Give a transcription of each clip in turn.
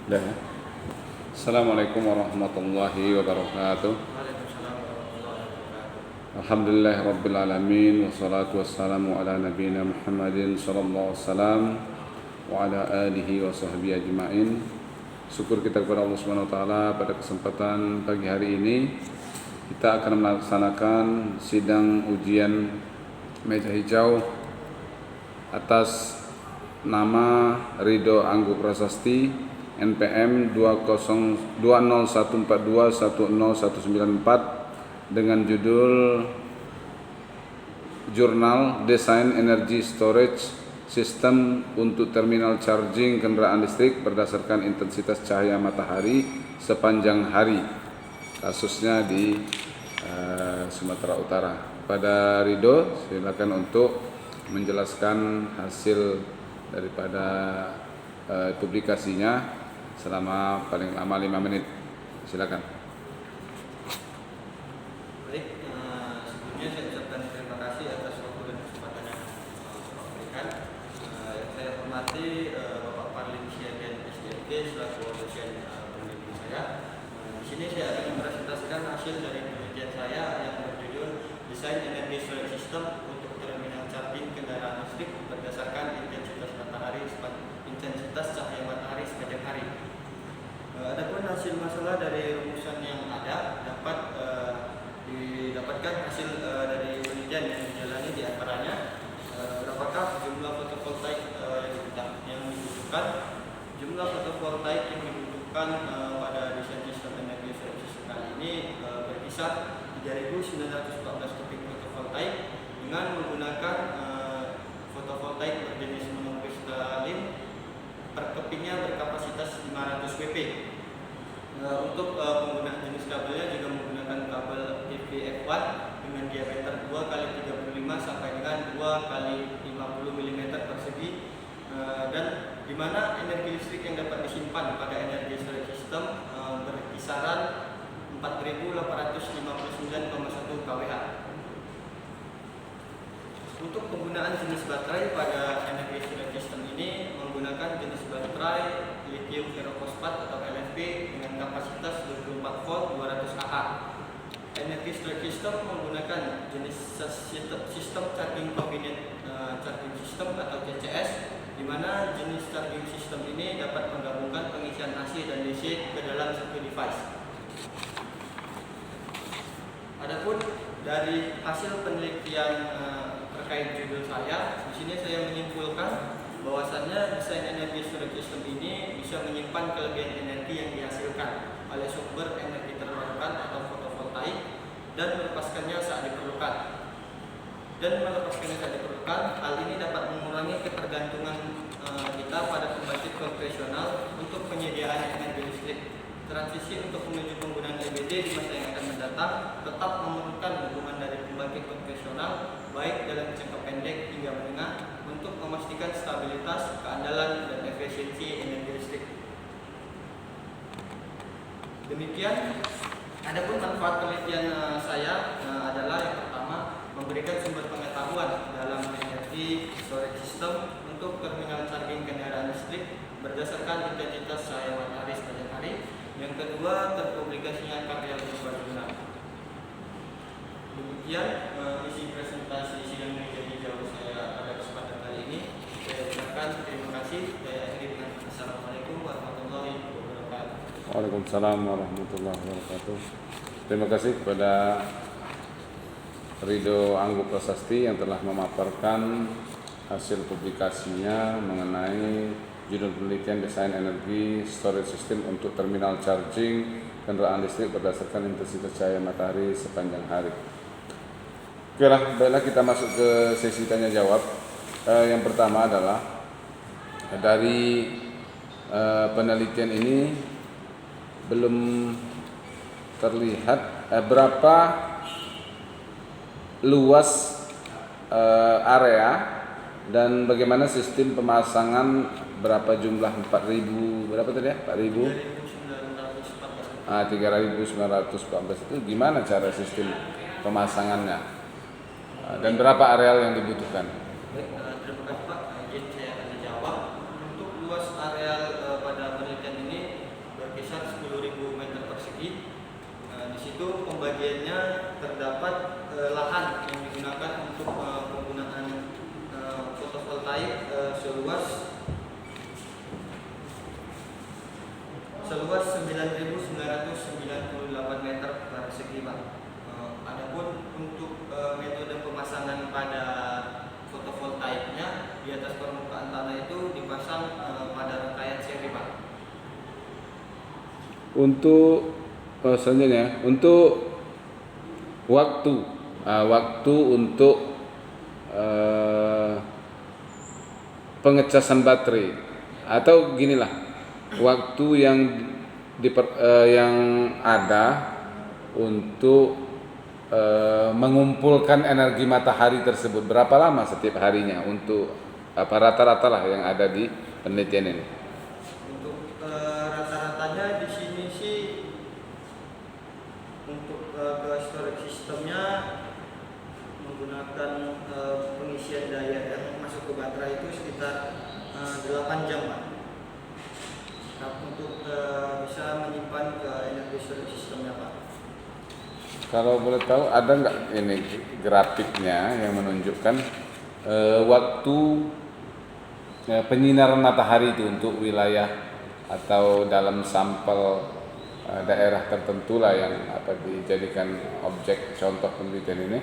Dah ya. Assalamualaikum warahmatullahi wabarakatuh. Waalaikumsalam warahmatullahi wabarakatuh. Alhamdulillah rabbil alamin, wassalatu wassalamu ala nabiyina Muhammadin sallallahu alaihi wasallam wa ala alihi wa sahbihi ajma'in. Syukur kita kepada Allah Subhanahu wa taala, pada kesempatan pagi hari ini kita akan melaksanakan sidang ujian meja hijau atas nama Ridho Anggo Prasasti NPM 20142101194 dengan judul Jurnal Desain Energy Storage System untuk Terminal Charging Kendaraan Listrik berdasarkan intensitas cahaya matahari sepanjang hari. Kasusnya di Sumatera Utara. Pada Ridho, silakan untuk menjelaskan hasil daripada publikasinya selama paling lama 5 menit. Silakan. Baik, sebelumnya saya ucapkan terima kasih atas waktu dan kesempatan yang Bapak berikan. Yang saya hormati Bapak Parlim Siagen SDMK selaku dosen peneliti saya. Di sini saya akan mempresentasikan hasil dari penelitian saya yang berjudul Desain Energy Storage System untuk Terminal Charging Kendaraan Listrik berdasarkan intensitas cahaya matahari sepanjang hari. Adapun hasil masalah dari rumusan yang ada dapat didapatkan hasil dari penelitian yang dijalani di antaranya berapakah jumlah fotovoltaik yang dibutuhkan, jumlah fotovoltaik yang dibutuhkan pada desain sistem energi storage system kali ini berkisar 3.914 kubik fotovoltaik dengan menggunakan fotovoltaik berjenis monokristalin per kepingnya berkapasitas 500 WP. Untuk penggunaan jenis kabelnya juga menggunakan kabel TPF1 dengan diameter 2 x 35 sampai dengan 2 x 50 mm persegi, dan di mana energi listrik yang dapat disimpan pada energi storage system berkisaran 4.859,1 kWh. Untuk penggunaan jenis baterai pada energi storage system ini menggunakan jenis baterai lithium ferrofosfat atau LFP dengan kapasitas 24 volt 200 Ah. Energi storage system menggunakan jenis sistem charging combined charging system atau CCS, di mana jenis charging system ini dapat menggabungkan pengisian AC dan DC ke dalam satu device. Adapun dari hasil penelitian terkait judul saya, di sini saya menyimpulkan bahwasannya desain energi storage system ini bisa menyimpan kelebihan energi yang dihasilkan oleh sumber energi terbarukan atau fotovoltaik dan melepaskannya saat diperlukan. Hal ini dapat mengurangi ketergantungan kita pada pembangkit konvensional untuk penyediaan energi listrik. Transisi untuk menuju penggunaan EBD di masa yang akan mendatang tetap memerlukan dukungan dari pembangkit konvensional baik dalam jangka pendek hingga menengah untuk memastikan stabilitas, keandalan, dan efisiensi energi listrik. Demikian, adapun manfaat penelitian saya adalah yang pertama, memberikan sumber pengetahuan dalam energi storage system untuk terminal charging kendaraan listrik berdasarkan intensitas cahaya matahari sepanjang hari. Yang kedua, terpublikasinya karya berguna. Demikian isi presentasi sidang meja hijau saya pada kesempatan kali ini. Saya ucapkan terima kasih. Saya akhiri dengan Assalamualaikum warahmatullahi wabarakatuh. Waalaikumsalam warahmatullahi wabarakatuh. Terima kasih kepada Ridho Anggo Prasasti yang telah memaparkan hasil publikasinya mengenai judul penelitian desain energi storage system untuk terminal charging kendaraan listrik berdasarkan intensitas cahaya matahari sepanjang hari. Oke lah, baiklah kita masuk ke sesi tanya jawab. Yang pertama adalah dari penelitian ini belum terlihat berapa luas area dan bagaimana sistem pemasangan, berapa jumlah 4.000 berapa tadi ya? 3.914 itu gimana cara sistem pemasangannya dan berapa areal yang dibutuhkan? Baik, terima kasih Pak. Izin saya akan dijawab. Untuk luas areal pada penelitian ini seluas 9.998 meter persegi, Pak. Adapun untuk metode pemasangan pada fotovoltaiknya di atas permukaan tanah itu dipasang pada rangkaian seri, Pak. Untuk selanjutnya untuk waktu untuk pengecasan baterai, atau ginilah, waktu yang ada untuk mengumpulkan energi matahari tersebut, berapa lama setiap harinya untuk rata-rata lah yang ada di penelitian ini. Untuk rata-ratanya di sini sih untuk ke storage sistemnya menggunakan pengisian daya yang masuk ke baterai itu sekitar 8 jam, Pak. Nah, untuk bisa menyimpan ke energi storage sistemnya, Pak. Kalau boleh tahu ada nggak ini grafiknya yang menunjukkan waktu penyinaran matahari itu untuk wilayah atau dalam sampel daerah tertentu lah yang dijadikan objek contoh penelitian ini,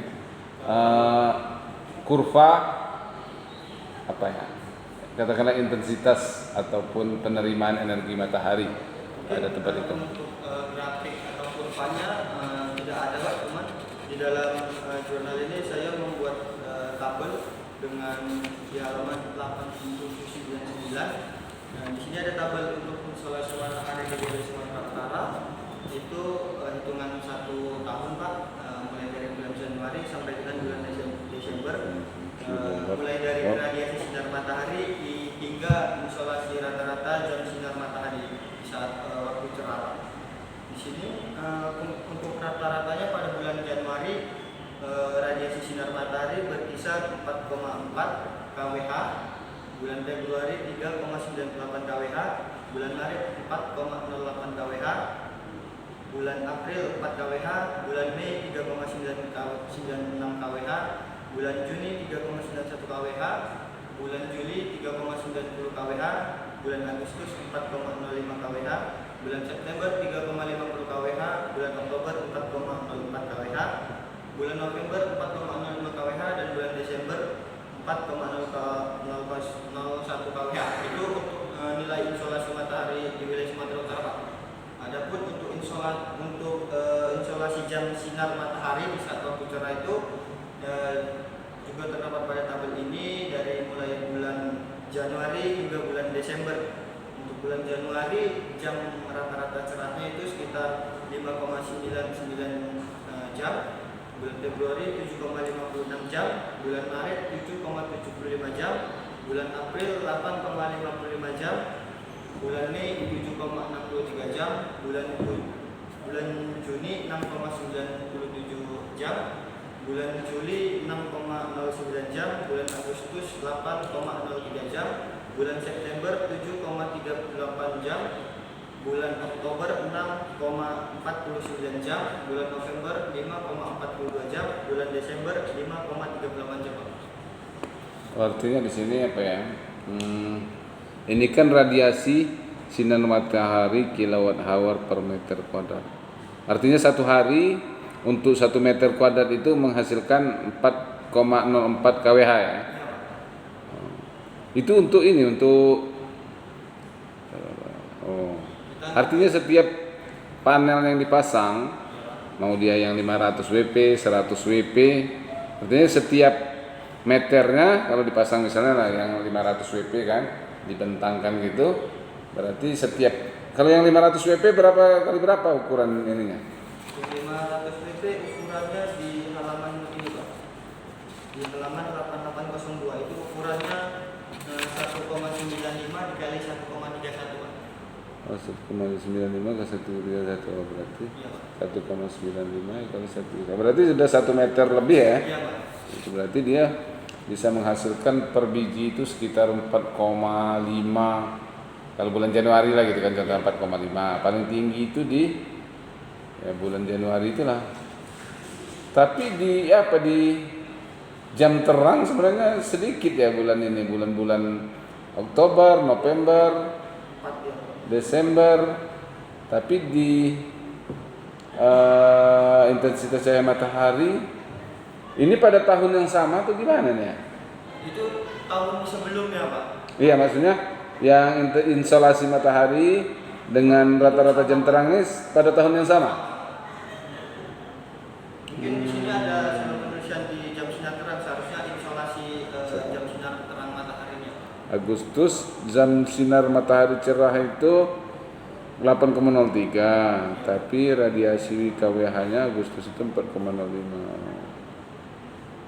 kurva katakanlah intensitas ataupun penerimaan energi matahari pada tempat itu. Untuk grafik atau kurvanya tidak ada, Pak. Cuman di dalam jurnal ini saya membuat tabel dengan di halaman 8799. Nah, di sini ada tabel untuk instalasi matahari di wilayah Sumatera Utara. Itu hitungan 1 tahun, Pak, mulai dari bulan Januari sampai dengan bulan Desember. Mulai dari radiasi sinar matahari hingga instalasi rata-rata jam sinar matahari di saat waktu cerah. Di sini untuk rata-ratanya pada bulan Januari radiasi sinar matahari berkisar 4,4 kWh, bulan Februari 3,98 kWh, bulan Maret 4,08 kWh, bulan April 4 kWh, bulan Mei 3,96 kWh, bulan Juni 3,91 kWh, bulan Juli 3,90 kWh, bulan Agustus 4,05 kWh, bulan September 3,50 kWh, bulan Oktober 4,04 kWh, bulan November 4,05 kWh, dan bulan Desember 4,01 kWh. Itu untuk nilai insolasi matahari di wilayah Sumatera Utara, Pak. Adapun untuk insolasi jam sinar matahari di saat waktu cerah itu juga terdapat pada tabel ini dari mulai bulan Januari hingga bulan Desember. Untuk bulan Januari jam rata-rata cerahnya itu sekitar 5,99 jam, bulan Februari 7,56 jam, bulan Maret 7,75 jam, bulan April 8,55 jam, bulan Mei 7,63 jam, bulan Juni 6,97 jam, bulan Juli 6,09 jam, bulan Agustus 8,03 jam, bulan September 7,38 jam, bulan Oktober 6,49 jam, bulan November 5,42 jam, bulan Desember 5,38 jam. Artinya di sini apa ya? Ini kan radiasi sinar matahari kilowatt-hour per meter kuadrat. Artinya satu hari untuk 1 meter kuadrat itu menghasilkan 4,04 kWh ya. Itu untuk artinya setiap panel yang dipasang, mau dia yang 500 WP, 100 WP, artinya setiap meternya kalau dipasang misalnya lah yang 500 WP kan, dibentangkan gitu, berarti setiap, kalau yang 500 WP berapa kali berapa ukuran ininya? 500 WP ukurannya di halaman ini, Pak. Di halaman 8802 itu ukurannya 1,95 dikali 1,31, Pak. 1,95 ke 1,31 berarti Iya, Pak. 1,95 kali 1, berarti sudah 1 meter lebih ya? Iya, Pak. Itu berarti dia bisa menghasilkan per biji itu sekitar 4,5 kalau bulan Januari lah gitu kan, contohnya 4,5 paling tinggi itu di bulan Januari itulah. Tapi di jam terang sebenarnya sedikit ya bulan ini, bulan-bulan Oktober, November, 4 ya. Desember, tapi di intensitas cahaya matahari ini pada tahun yang sama tuh gimana nih ya? Itu tahun sebelumnya Pak. Iya, maksudnya yang insolasi matahari dengan rata-rata jam terang ini pada tahun yang sama. Mungkin di sini ada salah penulisan di jam sinar terang, seharusnya insolasi jam sinar terang mataharinya. Agustus jam sinar matahari cerah itu 8,03, tapi radiasi KWH-nya Agustus itu 4,05.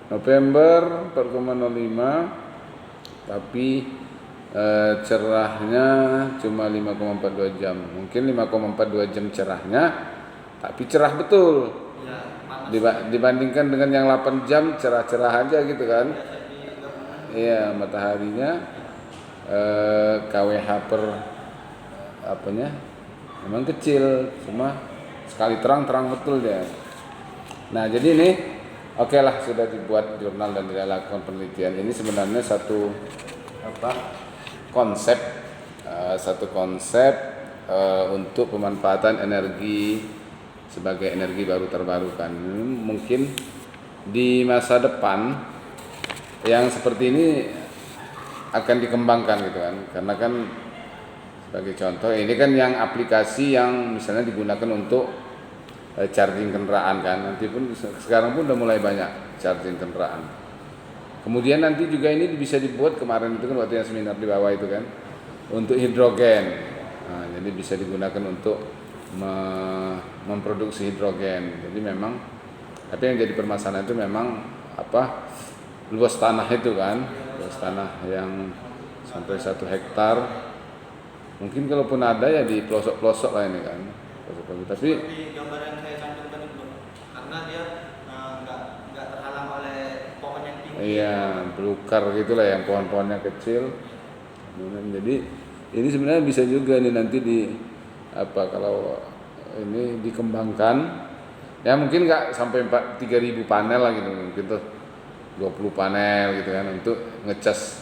November 4,05, tapi cerahnya cuma 5,42 jam. Mungkin 5,42 jam cerahnya, tapi cerah betul. Ya, panas. Dibandingkan dengan yang 8 jam cerah-cerah aja gitu kan. Biasa digabungkan. Iya, mataharinya KWH per apanya memang kecil, cuma sekali terang betul dia. Nah, jadi ini oke lah, sudah dibuat jurnal dan dilakukan penelitian. Ini sebenarnya satu konsep untuk pemanfaatan energi sebagai energi baru terbarukan. Mungkin di masa depan yang seperti ini akan dikembangkan gitu kan, karena kan sebagai contoh ini kan yang aplikasi yang misalnya digunakan untuk charging kendaraan kan, nanti pun sekarang pun udah mulai banyak charging kendaraan. Kemudian nanti juga ini bisa dibuat, kemarin itu kan waktu yang seminar di bawah itu kan, untuk hidrogen. Nah, jadi bisa digunakan untuk memproduksi hidrogen. Jadi memang, tapi yang jadi permasalahan itu memang luas tanah itu kan, luas tanah yang sampai 1 hektar. Mungkin kalaupun ada ya di pelosok-pelosok lah ini kan. Tapi Seperti gambar yang saya cantumkan itu, karena dia nggak terhalang oleh pohon yang tinggi. iya, belukar gitulah yang pohon-pohonnya kecil. Jadi ini sebenarnya bisa juga nih nanti kalau ini dikembangkan, ya mungkin nggak sampai 3.000 panel lah gitu, mungkin tuh 20 panel gitu kan untuk ngecas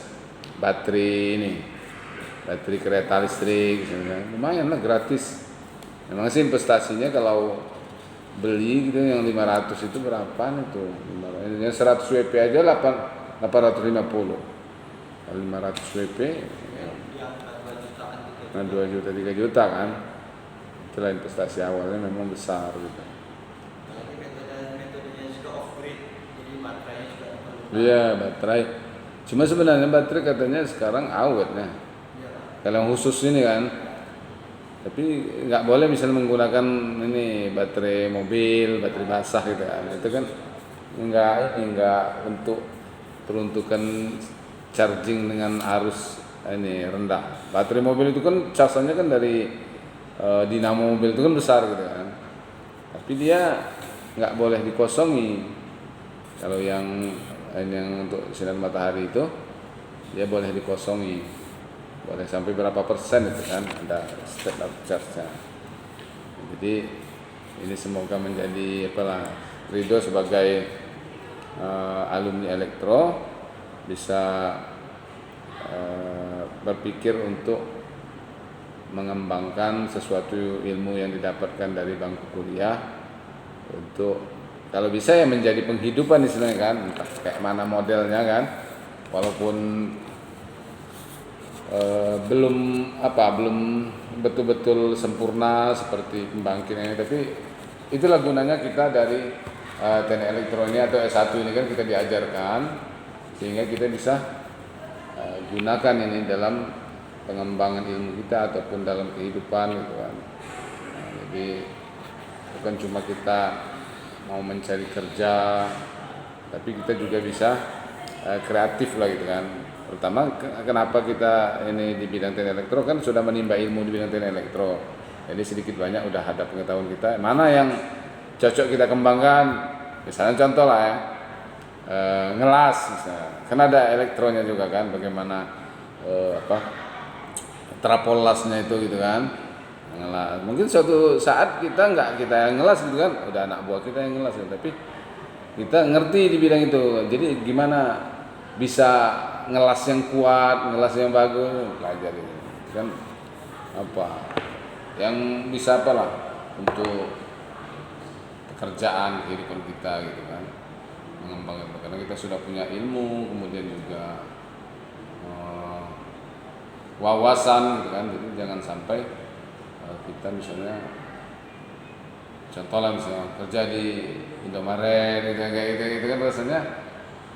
baterai kereta listrik, lumayan lah, gratis. Memang sih investasinya kalau beli gitu yang 500 itu berapaan itu? Yang 100 WP aja 850. Kalau 500 WP ya, Yang 2 jutaan gitu. nah 2 juta 3 juta kan. Itulah investasi awalnya memang besar gitu. Jadi metodenya juga off grid, jadi baterainya juga perlu. Iya, baterai. Cuma sebenarnya baterai katanya sekarang awetnya. Iya. Kalau yang khusus ini kan, tapi nggak boleh misalnya menggunakan ini baterai mobil, baterai basah gitu kan. Itu kan nggak untuk peruntukan charging dengan arus ini rendah. Baterai mobil itu kan casanya kan dari dinamo mobil itu kan besar gitu kan. Tapi dia nggak boleh dikosongi. Kalau yang untuk sinar matahari itu dia boleh dikosongi. Boleh sampai berapa persen itu kan, ada step up charge-nya. Jadi ini semoga menjadi Ridho sebagai alumni elektro bisa berpikir untuk mengembangkan sesuatu ilmu yang didapatkan dari bangku kuliah untuk kalau bisa ya menjadi penghidupan istilahnya kan, entah kayak mana modelnya kan, walaupun belum betul-betul sempurna seperti pembangkit ini, tapi itulah gunanya kita dari teknik elektro ini atau S1 ini kan, kita diajarkan sehingga kita bisa gunakan ini dalam pengembangan ilmu kita ataupun dalam kehidupan gitu kan. Nah, jadi bukan cuma kita mau mencari kerja, tapi kita juga bisa kreatif lah gitu kan. Pertama, kenapa kita ini di bidang teknik elektro kan sudah menimba ilmu di bidang teknik elektro. Jadi sedikit banyak udah ada pengetahuan kita. Mana yang cocok kita kembangkan? Misalnya contoh lah ya, ngelas misalnya. Kan ada elektronya juga kan, bagaimana trapolasnya itu gitu kan. Ngelas. Mungkin suatu saat kita yang ngelas gitu kan, udah anak buah kita yang ngelas gitu. Tapi kita ngerti di bidang itu. Jadi gimana bisa ngelas yang kuat, ngelas yang bagus, pelajari kan apa yang bisa apalah untuk pekerjaan kehidupan kita gitu kan, mengembangkan karena kita sudah punya ilmu, kemudian juga wawasan gitu kan. Jadi jangan sampai kita misalnya contohnya misalnya kerja di Indomaret gitu kayak gitu kan rasanya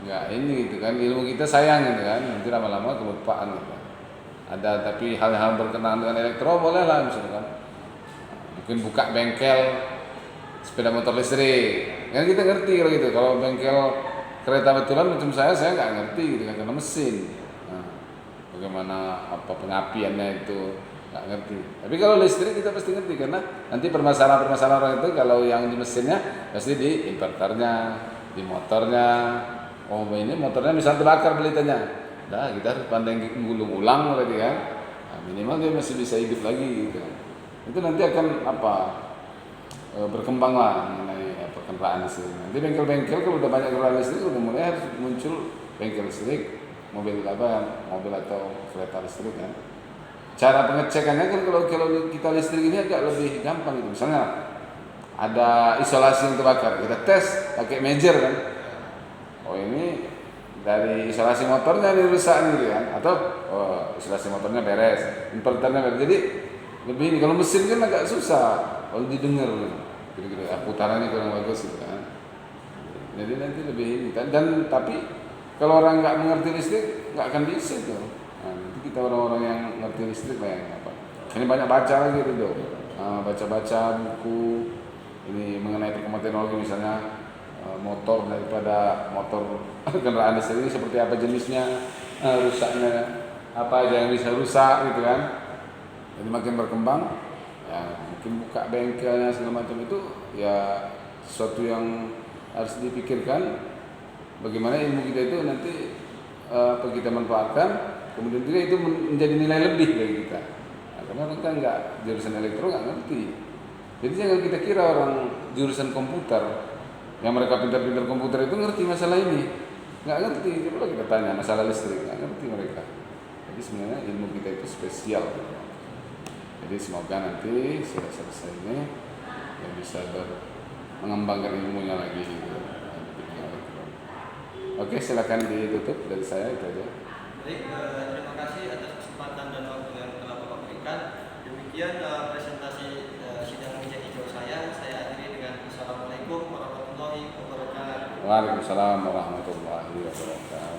nggak ini gitu kan, ilmu kita sayang gitu kan, nanti lama-lama kelupaan gitu. Ada tapi hal-hal berkenaan dengan elektro boleh lah misalkan mungkin buka bengkel sepeda motor listrik kan, kita ngerti kalau gitu. Kalau bengkel kereta betulan macam saya nggak ngerti gitu kan karena mesin. Nah, bagaimana apa pengapiannya itu nggak ngerti. Tapi kalau listrik kita pasti ngerti karena nanti permasalahan orang itu kalau yang di mesinnya pasti di inverternya, di motornya. Oh ini motornya misalnya terbakar belitanya, dah kita harus pandai gulung ulang berarti kan. Nah, minimal dia masih bisa hidup lagi gitu. Itu nanti akan berkembang lah mengenai kendaraan listrik. Nanti bengkel-bengkel kalau udah banyak kendaraan listrik udah mulai harus muncul bengkel listrik, mobil atau kereta listrik kan. Cara pengecekannya kan kalau kita listrik ini agak lebih gampang gitu. Misalnya ada isolasi yang terbakar, kita tes pakai measure kan. Oh ini dari isolasi motornya ini rusak gitu kan, atau isolasi motornya beres, inverternya beres. Jadi lebih ini kalau mesin kan agak susah kalau didengar gitu, putarannya kurang bagus gitu kan. Jadi nanti lebih ini kan. Dan tapi kalau orang nggak mengerti listrik nggak akan bisa tuh. Nah, nanti kita orang-orang yang ngerti listrik lah yang apa. Ini banyak baca lagi gitu dong. Baca-baca buku ini mengenai perkembangan teknologi misalnya motor daripada motor kendaraan listrik ini seperti apa jenisnya, rusaknya apa aja yang bisa rusak gitu kan. Jadi makin berkembang ya mungkin buka bengkelnya segala macam itu ya sesuatu yang harus dipikirkan bagaimana ilmu kita itu nanti apa kita manfaatkan, kemudian juga itu menjadi nilai lebih bagi kita. Nah, karena orang kan nggak jurusan elektro nggak ngerti. Jadi jangan kita kira orang jurusan komputer yang mereka pintar-pintar komputer itu ngerti masalah ini, nggak ngerti. Coba kita tanya masalah listrik, nggak ngerti mereka. Jadi sebenarnya ilmu kita itu spesial. Jadi semoga nanti sudah selesai ini yang bisa mengembangkan ilmunya lagi. Oke, silakan ditutup dari saya itu aja. Baik, terima kasih atas kesempatan dan waktu yang telah Bapak berikan. Demikian presentasi sidang meja hijau saya. Saya akhiri dengan Assalamualaikum warahmatullahi wabarakatuh. Waalaikumsalam warahmatullahi wabarakatuh.